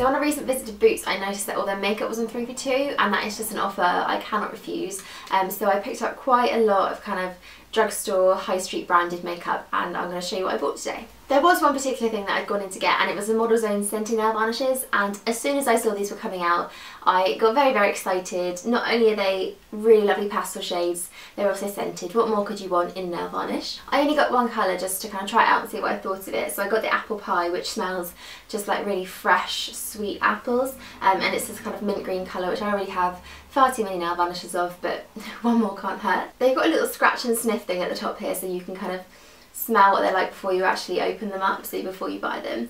So on a recent visit to Boots, I noticed that all their makeup was on 3 for 2, and that is just an offer I cannot refuse. So I picked up quite a lot of kind of drugstore, high street branded makeup, and I'm going to show you what I bought today. There was one particular thing that I'd gone in to get, and it was the Model's Own scented nail varnishes, and as soon as I saw these were coming out, I got very, very excited. Not only are they really lovely pastel shades, they're also scented. What more could you want in nail varnish? I only got one colour just to kind of try it out and see what I thought of it. So I got the apple pie, which smells just like really fresh, sweet apples, and it's this kind of mint green colour, which I already have far too many nail varnishes of, but one more can't hurt. They've got a little scratch and sniff thing at the top here, so you can kind of smell what they're like before you actually open them up, so before you buy them.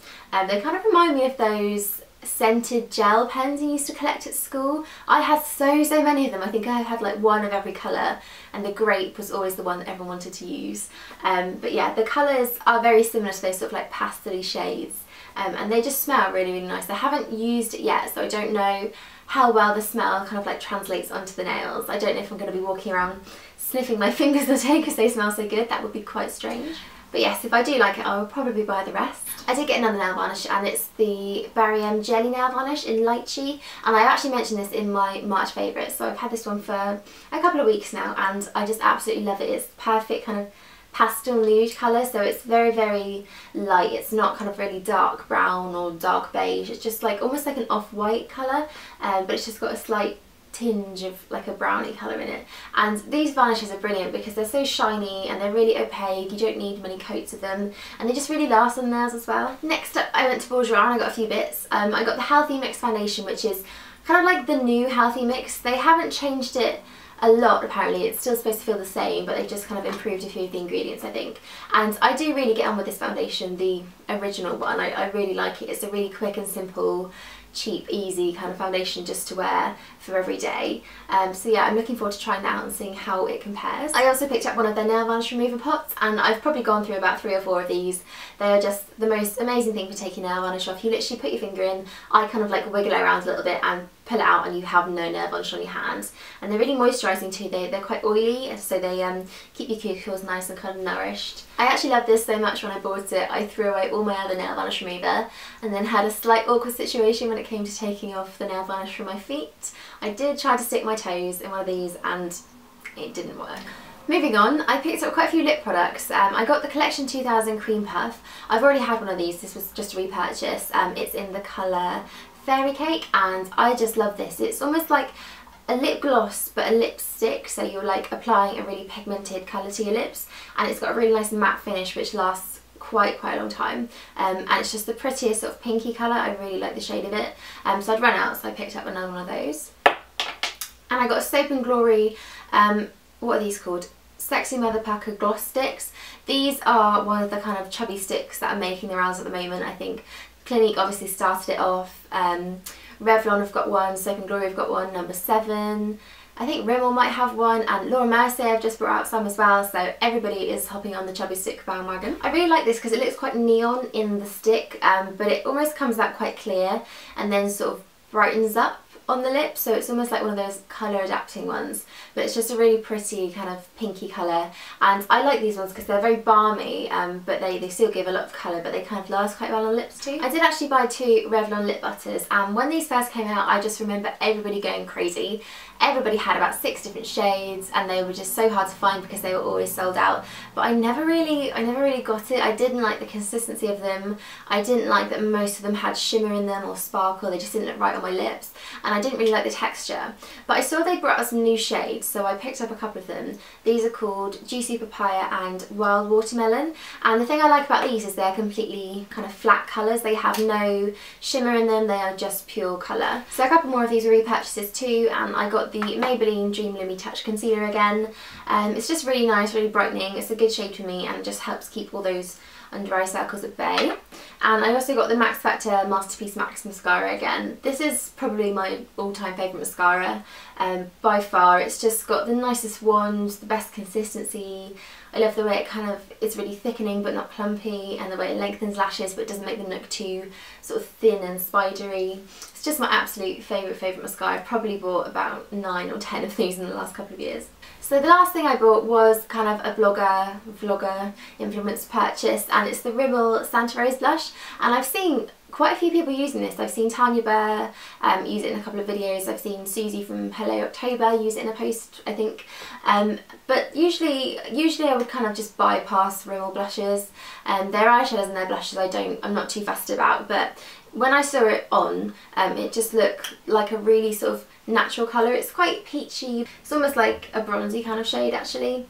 They kind of remind me of those scented gel pens you used to collect at school. I had so many of them. I think I had like one of every colour, and the grape was always the one that everyone wanted to use. But yeah, the colours are very similar to those sort of like pastel-y shades, and they just smell really, really nice. I haven't used it yet, so I don't know how well the smell kind of like translates onto the nails. I don't know if I'm going to be walking around sniffing my fingers all day because they smell so good. That would be quite strange. But yes, if I do like it, I will probably buy the rest. I did get another nail varnish, and it's the Berry M Jelly Nail Varnish in Lychee, and I actually mentioned this in my March favourites, so I've had this one for a couple of weeks now, and I just absolutely love it. It's perfect kind of pastel nude colour, so it's very, very light. It's not kind of really dark brown or dark beige. It's just like almost like an off-white colour, but it's just got a slight tinge of like a brownie colour in it. And these varnishes are brilliant because they're so shiny and they're really opaque. You don't need many coats of them, and they just really last on nails as well. Next up, I went to Bourjois and I got a few bits. I got the Healthy Mix foundation, which is kind of like the new Healthy Mix. They haven't changed it a lot apparently. It's still supposed to feel the same, but they've just kind of improved a few of the ingredients, I think. And I do really get on with this foundation, the original one. I really like it. It's a really quick and simple, cheap, easy kind of foundation just to wear for every day. So yeah, I'm looking forward to trying that out and seeing how it compares. I also picked up one of their nail varnish remover pots, and I've probably gone through about 3 or 4 of these. They are just the most amazing thing for taking nail varnish off. You literally put your finger in, I kind of like wiggle it around a little bit and pull it out, and you have no nail varnish on your hands. And they're really moisturising too. They're quite oily, so they keep your cuticles nice and kind of nourished. I actually love this so much when I bought it, I threw away all my other nail varnish remover, and then had a slight awkward situation when it came to taking off the nail varnish from my feet. I did try to stick my toes in one of these and it didn't work. Moving on, I picked up quite a few lip products. I got the Collection 2000 Cream Puff. I've already had one of these, this was just a repurchase. It's in the colour Fairy Cake, and I just love this. It's almost like a lip gloss but a lipstick, so you're like applying a really pigmented colour to your lips, and it's got a really nice matte finish which lasts quite a long time, and it's just the prettiest sort of pinky colour. I really like the shade of it, so I'd run out, so I picked up another one of those. And I got a Soap and Glory, what are these called? Sexy Mother Pucker Gloss Sticks. These are one of the kind of chubby sticks that are making the rounds at the moment. I think Clinique obviously started it off, Revlon have got one, Soap and Glory have got one, number 7. I think Rimmel might have one, and Laura Mercier have just brought out some as well, so everybody is hopping on the chubby stick bandwagon. I really like this because it looks quite neon in the stick, but it almost comes out quite clear and then sort of brightens up on the lip, so it's almost like one of those colour adapting ones, but it's just a really pretty kind of pinky colour, and I like these ones because they're very balmy, but they still give a lot of colour, but they kind of last quite well on lips too. I did actually buy 2 Revlon lip butters, and when these first came out I just remember everybody going crazy. Everybody had about 6 different shades, and they were just so hard to find because they were always sold out, but I never really got it. I didn't like the consistency of them. I didn't like that most of them had shimmer in them or sparkle. They just didn't look right on my lips, and I didn't really like the texture. But I saw they brought out some new shades, so I picked up a couple of them. These are called Juicy Papaya and Wild Watermelon, and the thing I like about these is they're completely kind of flat colours. They have no shimmer in them, they are just pure colour. So a couple more of these are repurchases too, and I got the Maybelline Dream Lumi Touch Concealer again. It's just really nice, really brightening. It's a good shade for me, and it just helps keep all those under eye circles at bay. And I also got the Max Factor Masterpiece Max Mascara again. This is probably my all-time favourite mascara by far. It's just got the nicest wand, the best consistency. I love the way it kind of is really thickening but not clumpy, and the way it lengthens lashes but doesn't make them look too sort of thin and spidery. It's just my absolute favourite mascara. I've probably bought about 9 or 10 of these in the last couple of years. So the last thing I bought was kind of a vlogger influenced purchase, and it's the Rimmel Santa Rose blush, and I've seen quite a few people using this. I've seen Tanya Burr use it in a couple of videos. I've seen Suzie from Hello October use it in a post, I think. But usually I would kind of just bypass Rimmel blushes. Their eyeshadows and their blushes I'm not too fussed about, but when I saw it on, it just looked like a really sort of natural colour. It's quite peachy. It's almost like a bronzy kind of shade actually.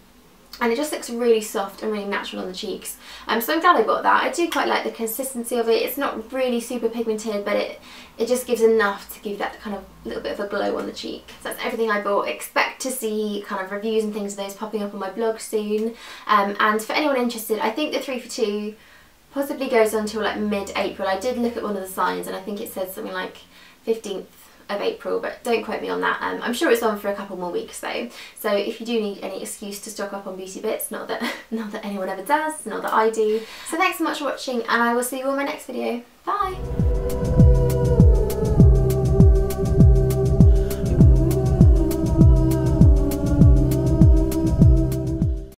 And it just looks really soft and really natural on the cheeks. So I'm glad I bought that. I do quite like the consistency of it. It's not really super pigmented, but it just gives enough to give that kind of little bit of a glow on the cheek. So that's everything I bought. Expect to see kind of reviews and things of those popping up on my blog soon. And for anyone interested, I think the 3 for 2 possibly goes on until like mid-April. I did look at one of the signs and I think it said something like 15th of April, but don't quote me on that. I'm sure it's on for a couple more weeks though. So if you do need any excuse to stock up on beauty bits, not that anyone ever does, not that I do. So thanks so much for watching, and I will see you on my next video. Bye!